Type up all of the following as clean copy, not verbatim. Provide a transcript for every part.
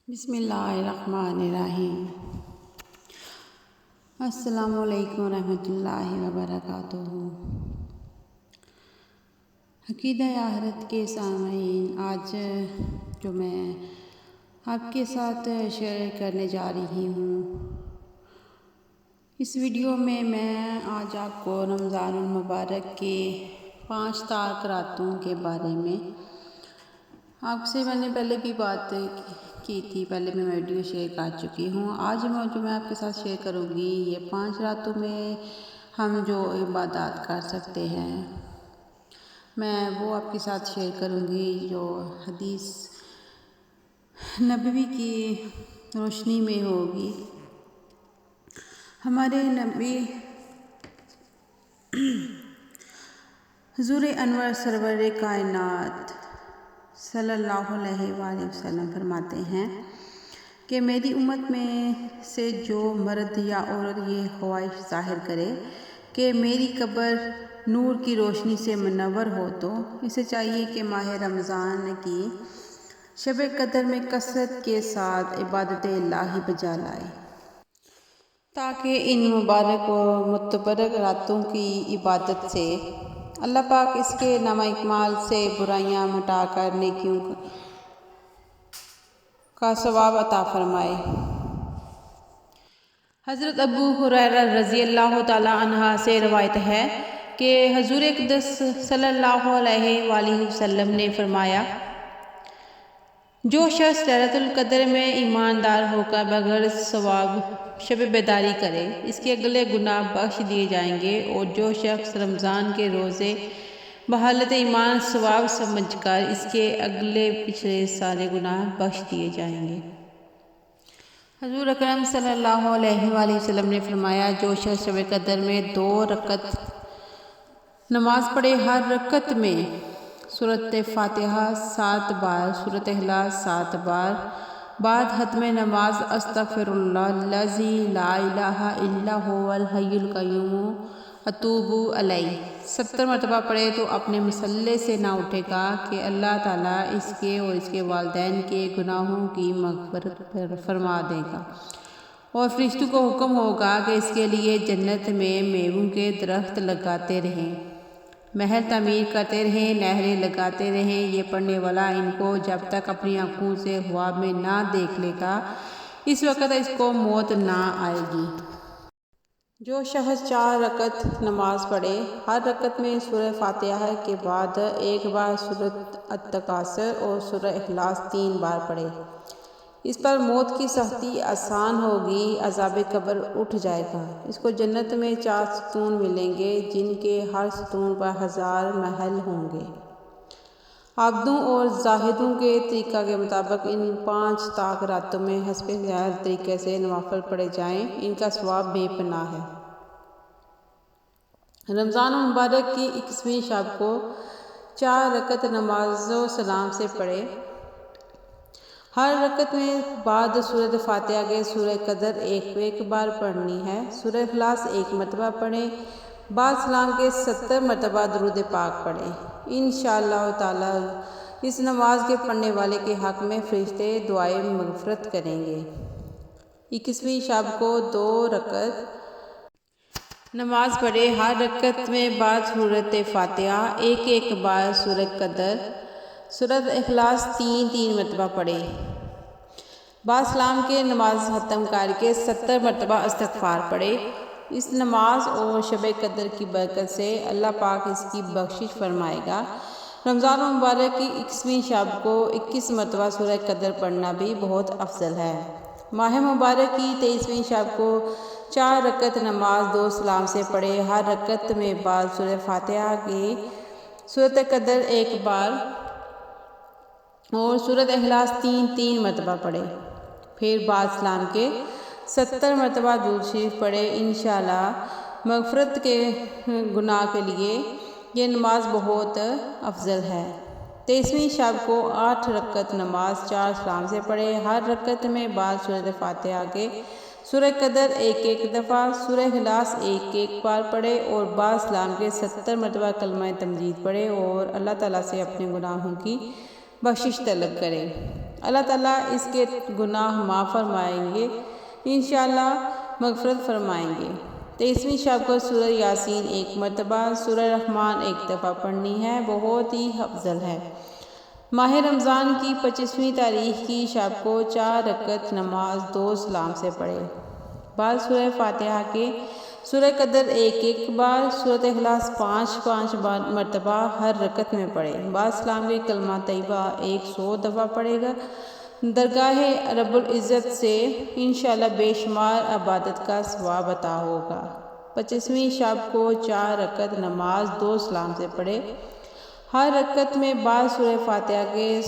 بسم اللہ الرحمن الرحیم۔ السلام علیکم ورحمۃ اللہ وبرکاتہ۔ عقیدہ آخرت کے سامعین، آج جو میں آپ کے ساتھ شیئر کرنے جا رہی ہوں، اس ویڈیو میں آج آپ کو رمضان المبارک کے 5 طاق راتوں کے بارے میں آپ سے میں نے پہلے بھی بات کی تھی، پہلے میں ویڈیو شیئر کر چکی ہوں۔ آج میں آپ کے ساتھ شیئر کروں گی یہ 5 راتوں میں ہم جو عبادات کر سکتے ہیں، میں وہ آپ کے ساتھ شیئر کروں گی جو حدیث نبوی کی روشنی میں ہوگی۔ ہمارے نبی حضور انور سرور کائنات صلی اللہ علیہ وآلہ وسلم فرماتے ہیں کہ میری امت میں سے جو مرد یا عورت یہ خواہش ظاہر کرے کہ میری قبر نور کی روشنی سے منور ہو، تو اسے چاہیے کہ ماہ رمضان کی شب قدر میں کثرت کے ساتھ عبادت الہی بجا لائے، تاکہ ان مبارک و متبرک راتوں کی عبادت سے اللہ پاک اس کے نامہ اکمال سے برائیاں مٹا کر نیکیوں کا ثواب عطا فرمائے۔ حضرت ابو ہریرہ رضی اللہ تعالی عنہ سے روایت ہے کہ حضور اقدس صلی اللہ علیہ وآلہ وسلم نے فرمایا، جو شخص لیلۃ القدر میں ایماندار ہو کر بغیر ثواب شب بیداری کرے، اس کے اگلے گناہ بخش دیے جائیں گے، اور جو شخص رمضان کے روزے بحالت ایمان ثواب سمجھ کر اس کے اگلے پچھلے سارے گناہ بخش دیے جائیں گے۔ حضور اکرم صلی اللہ علیہ وآلہ وسلم نے فرمایا، جو شخص شب قدر میں 2 رکعت نماز پڑھے، ہر رکعت میں سورۃ فاتحہ 7 بار، سورۃ اخلاص 7 بار، بعد ختم نماز استغفر اللہ الذی لا الہ الا هو الحی القیوم اتوب الیہ 70 مرتبہ پڑھے تو اپنے مصلی سے نہ اٹھے گا کہ اللہ تعالیٰ اس کے اور اس کے والدین کے گناہوں کی مغفرت فرما دے گا، اور فرشتوں کو حکم ہوگا کہ اس کے لیے جنت میں میووں کے درخت لگاتے رہیں، محل تعمیر کرتے رہیں، نہریں لگاتے رہیں۔ یہ پڑھنے والا ان کو جب تک اپنی آنکھوں سے خواب میں نہ دیکھ لے گا، اس وقت اس کو موت نہ آئے گی۔ جو شخص 4 رکعت نماز پڑھے، ہر رکعت میں سورہ فاتحہ کے بعد 1 بار سورۃ التکاثر اور سورہ اخلاص 3 بار پڑھے، اس پر موت کی سختی آسان ہوگی، عذاب قبر اٹھ جائے گا۔ اس کو جنت میں 4 ستون ملیں گے، جن کے ہر ستون پر 1000 محل ہوں گے۔ عابدوں اور زاہدوں کے طریقہ کے مطابق ان 5 طاق راتوں میں حسب ظاہر طریقے سے نوافل پڑھے جائیں، ان کا ثواب بے پناہ ہے۔ رمضان المبارک کی 21ویں شب کو 4 رکعت نماز و سلام سے پڑھے، ہر رکعت میں بعد سورۃ فاتحہ کے سورہ قدر ایک بار پڑھنی ہے، سورہ اخلاص 1 مرتبہ پڑھیں، بعد سلام کے 70 مرتبہ درود پاک پڑھیں۔ انشاءاللہ تعالی اس نماز کے پڑھنے والے کے حق میں فرشتے دعائے مغفرت کریں گے۔ 21ویں شب کو 2 رکعت نماز پڑھے، ہر رکعت میں بعد سورۃ فاتحہ ایک بار سورہ قدر، سورۃ اخلاص 3 مرتبہ پڑھے، بعد سلام کے نماز ختم کر کے 70 مرتبہ استغفار پڑھے۔ اس نماز اور شب قدر کی برکت سے اللہ پاک اس کی بخشش فرمائے گا۔ رمضان المبارک کی 21ویں شب کو 21 مرتبہ سورہ قدر پڑھنا بھی بہت افضل ہے۔ ماہ مبارک کی 23ویں شب کو 4 رکعت نماز 2 سلام سے پڑھے، ہر رکعت میں بعد سورہ فاتحہ کی سورۃ قدر 1 بار اور سورۃ اخلاص 3 مرتبہ پڑھے، پھر بعد سلام کے 70 مرتبہ درود شریف پڑھے۔ انشاءاللہ مغفرت کے گناہ کے لیے یہ نماز بہت افضل ہے۔ 23ویں شب کو 8 رکعت نماز 4 سلام سے پڑھے، ہر رکعت میں بعد سورۃ فاتحہ کے سورہ قدر ایک دفعہ، سورہ اخلاص ایک بار پڑھے، اور بعد سلام کے 70 مرتبہ کلمہ تمجید پڑھے، اور اللہ تعالیٰ سے اپنے گناہوں کی بخشش طلب کرے۔ اللہ تعالیٰ اس کے گناہ معاف فرمائیں گے، انشاءاللہ مغفرت فرمائیں گے۔ 23ویں شب کو سورہ یاسین ایک مرتبہ، سورہ رحمان ایک دفعہ پڑھنی ہے، بہت ہی افضل ہے۔ ماہ رمضان کی 25ویں تاریخ کی شب کو 4 رکعت نماز 2 سلام سے پڑھے۔ بعد سورہ فاتحہ کے سورہ قدر ایک بار، سورۃ اخلاص 5 مرتبہ ہر رکعت میں پڑھے۔ بعد سلام کے کلمہ طیبہ 100 دفعہ پڑھے گا۔ درگاہ رب العزت سے انشاءاللہ بے شمار عبادت کا ثواب عطا ہوگا۔ 25ویں شب کو 4 رکعت نماز 2 سلام سے پڑھے۔ ہر رکعت میں بعد سورہ فاتحہ کے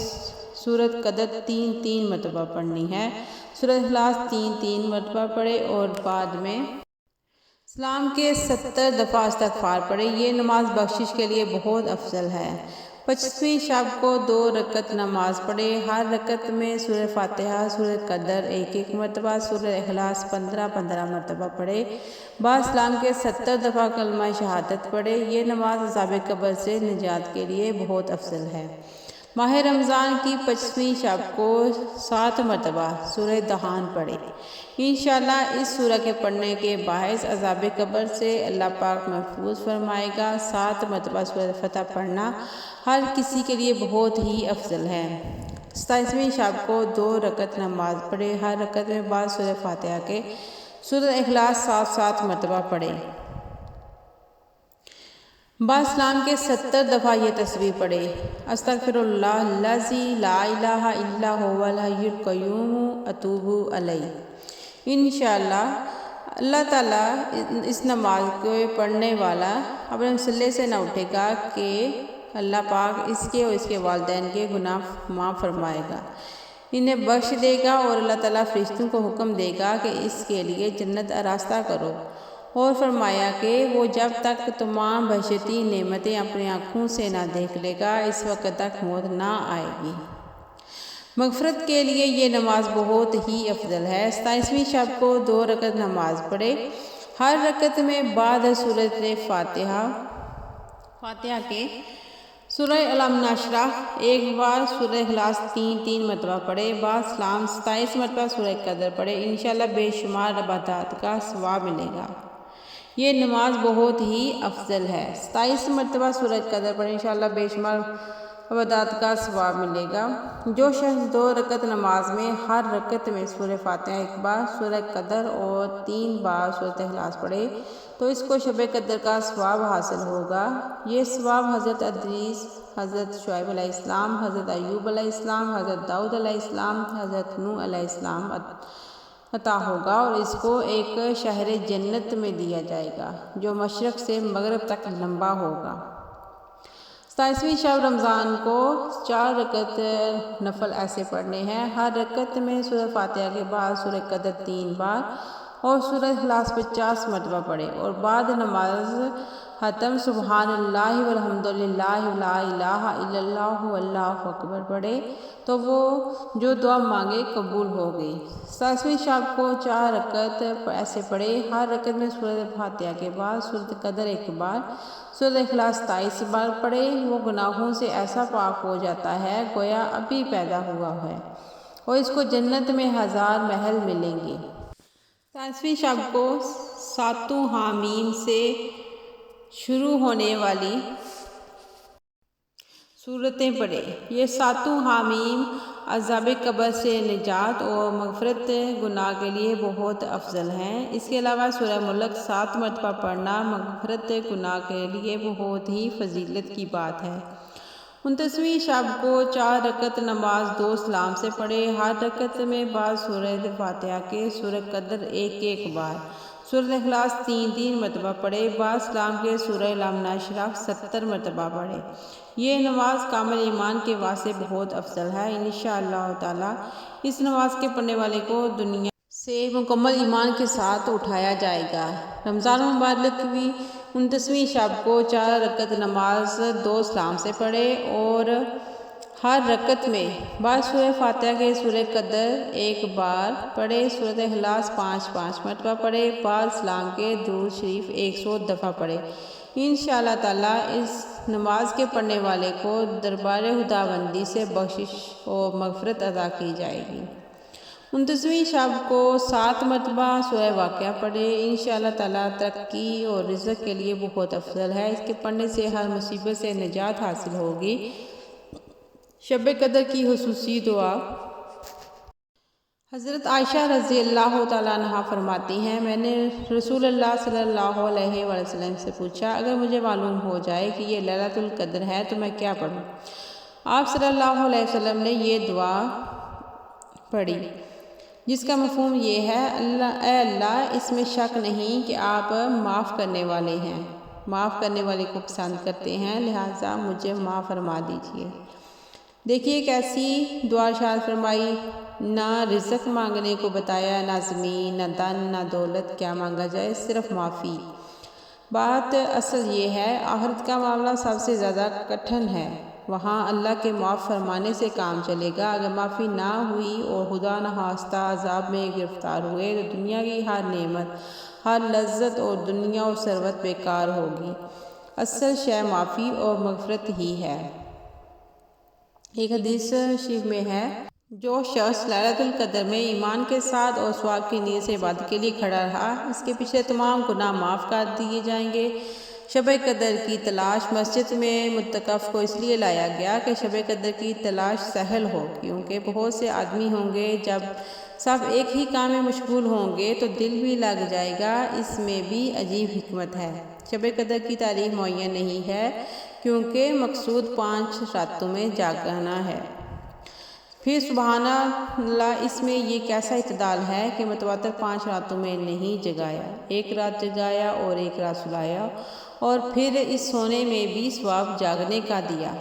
سورۃ قدر 3 مرتبہ پڑھنی ہے، سورۃ اخلاص 3 مرتبہ پڑھے اور بعد میں سلام کے 70 دفعہ استغفار پڑھے۔ یہ نماز بخشش کے لیے بہت افضل ہے۔ 25ویں شب کو 2 رکعت نماز پڑھے۔ ہر رکعت میں سورہ فاتحہ، سورہ قدر ایک مرتبہ، سورہ اخلاص 15 مرتبہ پڑھے۔ بعد سلام کے 70 دفعہ کلمہ شہادت پڑھے۔ یہ نماز عذاب قبر سے نجات کے لیے بہت افضل ہے۔ ماہ رمضان کی 25ویں شب کو 7 مرتبہ سورہ دہان پڑھے۔ انشاءاللہ اس سورہ کے پڑھنے کے باعث عذاب قبر سے اللہ پاک محفوظ فرمائے گا۔ 7 مرتبہ سورہ فتح پڑھنا ہر کسی کے لیے بہت ہی افضل ہے۔ 27ویں شب کو 2 رکعت نماز پڑھے۔ ہر رکعت میں بعد سورہ فاتحہ کے سورۃ اخلاص 7 مرتبہ پڑھے۔ بعد سلام کے 70 دفعہ یہ تسبیح پڑھے، استغفر اللہ الذی لا الہ الا هو الحی القیوم اتوب الیہ۔ انشاءاللہ اللہ تعالیٰ اس نماز کو پڑھنے والا اپنے مسلح سے نہ اٹھے گا کہ اللہ پاک اس کے اور اس کے والدین کے گناہ معاف فرمائے گا، انہیں بخش دے گا، اور اللہ تعالیٰ فرشتوں کو حکم دے گا کہ اس کے لیے جنت آراستہ کرو، اور فرمایا کہ وہ جب تک تمام بہشتی نعمتیں اپنی آنکھوں سے نہ دیکھ لے گا اس وقت تک موت نہ آئے گی۔ مغفرت کے لیے یہ نماز بہت ہی افضل ہے۔ 27ویں شب کو 2 رکعت نماز پڑھے۔ ہر رکعت میں بعد سورۃ فاتحہ کے سورہ الم نشرح ایک بار، سورہ اخلاص 3 مرتبہ پڑھے۔ بعد سلام 27 مرتبہ سورہ قدر پڑھے۔ انشاءاللہ بے شمار عبادات کا ثواب ملے گا۔ یہ نماز بہت ہی افضل ہے۔ 27 مرتبہ سورہ قدر پڑھے، انشاءاللہ بے شمار عبادات کا ثواب ملے گا۔ جو شخص 2 رکعت نماز میں ہر رکعت میں سورہ فاتحہ ایک بار، سورہ قدر اور 3 بار سورۃ اخلاص پڑھے تو اس کو شب قدر کا ثواب حاصل ہوگا۔ یہ ثواب حضرت ادریس، حضرت شعیب علیہ السلام، حضرت ایوب علیہ السلام، حضرت داؤد علیہ السلام، حضرت نوح علیہ السلام عطا ہوگا، اور اس کو ایک شہر جنت میں دیا جائے گا جو مشرق سے مغرب تک لمبا ہوگا۔ 27ویں شب رمضان کو 4 رکعت نفل ایسے پڑھنے ہیں۔ ہر رکعت میں سورہ فاتحہ کے بعد سورہ قدر 3 بار اور سورہ اخلاص 50 مرتبہ پڑھے، اور بعد نماز ختم سبحان اللہ والحمد للہ ولا الہ الا اللہ واللہ اکبر پڑھے تو وہ جو دعا مانگے قبول ہو گئی۔ 27ویں شب کو 4 رکعت ایسے پڑھے۔ ہر رکعت میں سورہ فاتحہ کے بعد سورۃ قدر ایک بار، سورۃ اخلاص 23 بار پڑھے۔ وہ گناہوں سے ایسا پاک ہو جاتا ہے گویا ابھی پیدا ہوا ہے، اور اس کو جنت میں 1000 محل ملیں گے۔ 27ویں شب کو 7 حامیم سے شروع ہونے والی سورتیں پڑھے۔ یہ 7 حامیم عذاب قبر سے نجات اور مغفرت گناہ کے لیے بہت افضل ہیں۔ اس کے علاوہ سورہ ملک 7 مرتبہ پڑھنا مغفرت گناہ کے لیے بہت ہی فضیلت کی بات ہے۔ 29ویں شب کو 4 رکعت نماز 2 سلام سے پڑھے۔ ہر رکعت میں بعد سورہ فاتحہ کے سورہ قدر ایک بار، سورۃ اخلاص 3 مرتبہ پڑھے۔ بعد سلام کے سورہ الم نشرح 70 مرتبہ پڑھے۔ یہ نماز کامل ایمان کے واسطے بہت افضل ہے۔ انشاءاللہ تعالی اس نماز کے پڑھنے والے کو دنیا سے مکمل ایمان کے ساتھ اٹھایا جائے گا۔ رمضان المبارک کی 29ویں شب کو 4 رکعت نماز 2 سلام سے پڑھے، اور ہر رکعت میں بعد سورہ فاتحہ کے سورہ قدر ایک بار پڑھے، سورۃ اخلاص 5 مرتبہ پڑھے، بعد سلام کے درود شریف 100 دفعہ پڑھے۔ انشاءاللہ تعالی اس نماز کے پڑھنے والے کو دربار خداوندی سے بخشش و مغفرت عطا کی جائے گی۔ 29ویں شب کو 7 مرتبہ سورہ واقعہ پڑھے، انشاءاللہ تعالیٰ ترقی اور رزق کے لیے بہت افضل ہے۔ اس کے پڑھنے سے ہر مصیبت سے نجات حاصل ہوگی۔ شب قدر کی خصوصی دعا۔ حضرت عائشہ رضی اللہ تعالیٰ عنہا فرماتی ہیں، میں نے رسول اللہ صلی اللہ علیہ وسلم سے پوچھا، اگر مجھے معلوم ہو جائے کہ یہ لیلۃ القدر ہے تو میں کیا پڑھوں؟ آپ صلی اللہ علیہ وسلم نے یہ دعا پڑھی جس کا مفہوم یہ ہے، اے اللہ، اس میں شک نہیں کہ آپ معاف کرنے والے ہیں، معاف کرنے والے کو پسند کرتے ہیں، لہٰذا مجھے معاف فرما دیجیے۔ دیکھیے کیسی دعا ارشاد فرمائی، نہ رزق مانگنے کو بتایا، نہ زمین، نہ دن، نہ دولت، کیا مانگا جائے، صرف معافی۔ بات اصل یہ ہے، آخرت کا معاملہ سب سے زیادہ کٹھن ہے، وہاں اللہ کے معاف فرمانے سے کام چلے گا۔ اگر معافی نہ ہوئی اور خدا نخواستہ عذاب میں گرفتار ہوئے تو دنیا کی ہر نعمت، ہر لذت اور دنیا و ثروت بیکار ہوگی۔ اصل شے معافی اور مغفرت ہی ہے۔ ایک حدیث شریف میں ہے، جو شخص لیلۃ القدر میں ایمان کے ساتھ اور ثواب کی نیت سے عبادت کے لیے کھڑا رہا، اس کے پچھلے تمام گناہ معاف کر دیے جائیں گے۔ شب قدر کی تلاش مسجد میں معتکف کو اس لیے لایا گیا کہ شب قدر کی تلاش سہل ہو، کیونکہ بہت سے آدمی ہوں گے، جب سب ایک ہی کام میں مشغول ہوں گے تو دل بھی لگ جائے گا۔ اس میں بھی عجیب حکمت ہے۔ شب قدر کی تاریخ معین نہیں ہے، کیونکہ مقصود 5 راتوں میں جاگنا ہے۔ پھر سبحان اللہ، اس میں یہ کیسا اعتدال ہے کہ متواتر 5 راتوں میں نہیں جگایا، 1 رات جگایا اور 1 رات سلایا، اور پھر اس سونے میں بھی ثواب جاگنے کا دیا۔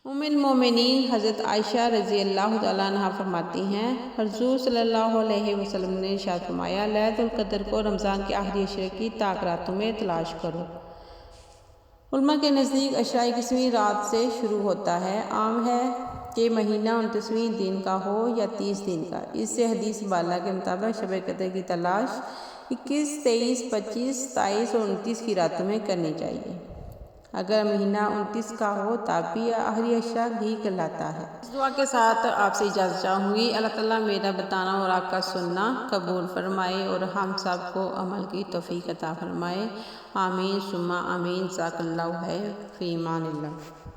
ام المومنین حضرت عائشہ رضی اللہ تعالیٰ عنہا فرماتی ہیں، حضور صلی اللہ علیہ وسلم نے ارشاد فرمایا، لیلۃ القدر کو رمضان کے آخری عشرے کی طاق راتوں میں تلاش کرو۔ علماء کے نزدیک عشرہ 21ویں رات سے شروع ہوتا ہے۔ عام ہے کہ مہینہ 29ویں دن کا ہو یا 30 دن کا۔ اس سے حدیث بالا کے مطابق شب قدر کی تلاش 21، 23، 25، 27 اور 29 کی راتوں میں کرنی چاہیے۔ اگر مہینہ 29 کا ہو تب بھی آخری عشرہ ہی کہلاتا ہے۔ اس دعا کے ساتھ آپ سے اجازت چاہوں گی۔ اللہ تعالیٰ میرا بتانا اور آپ کا سننا قبول فرمائے اور ہم سب کو عمل کی توفیق عطا فرمائے۔ آمین ثم آمین۔ جزاک اللہ خیر، فی امان اللہ۔